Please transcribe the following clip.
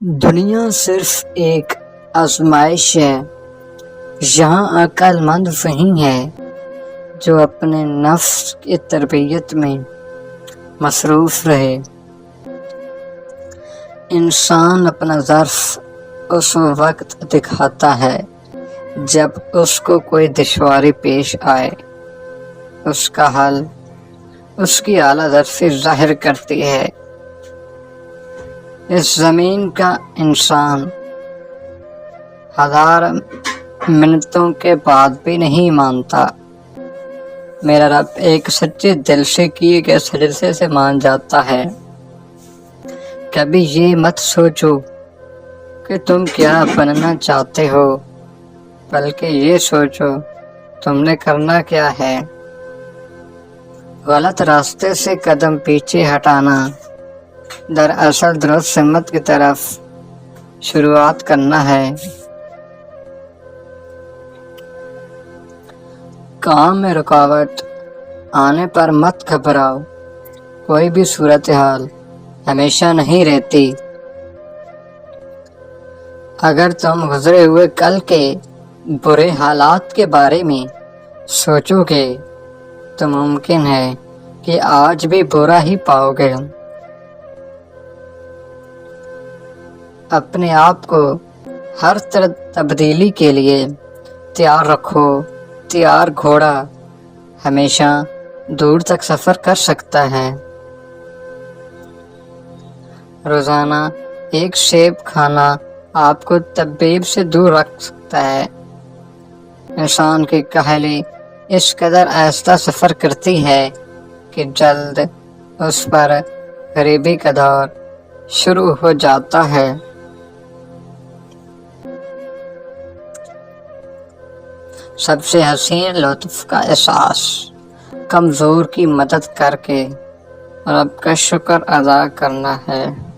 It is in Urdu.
دنیا صرف ایک آزمائش ہے، یہاں عقل مند وہی ہے جو اپنے نفس کی تربیت میں مصروف رہے۔ انسان اپنا ضعف اس وقت دکھاتا ہے جب اس کو کوئی دشواری پیش آئے، اس کا حل اس کی اعلیٰ ضعف ظاہر کرتی ہے۔ اس زمین کا انسان 1000 منتوں کے بعد بھی نہیں مانتا۔ میرا رب ایک سچے دل سے کیے گئے سجدے سے مان جاتا ہے۔ کبھی یہ مت سوچو کہ تم کیا بننا چاہتے ہو، بلکہ یہ سوچو تم نے کرنا کیا ہے۔ غلط راستے سے قدم پیچھے ہٹانا دراصل درست سمت کی طرف شروعات کرنا ہے۔ کام میں رکاوٹ آنے پر مت گھبراؤ، کوئی بھی صورتحال ہمیشہ نہیں رہتی۔ اگر تم گزرے ہوئے کل کے برے حالات کے بارے میں سوچو گے تو ممکن ہے کہ آج بھی برا ہی پاؤ گے۔ اپنے آپ کو ہر طرح تبدیلی کے لیے تیار رکھو۔ تیار گھوڑا ہمیشہ دور تک سفر کر سکتا ہے۔ روزانہ ایک سیب کھانا آپ کو طبیب سے دور رکھ سکتا ہے۔ انسان کی کاہلی اس قدر آہستہ سفر کرتی ہے کہ جلد اس پر غریبی کا دور شروع ہو جاتا ہے۔ سب سے حسین لطف کا احساس کمزور کی مدد کر کے رب کا شکر ادا کرنا ہے۔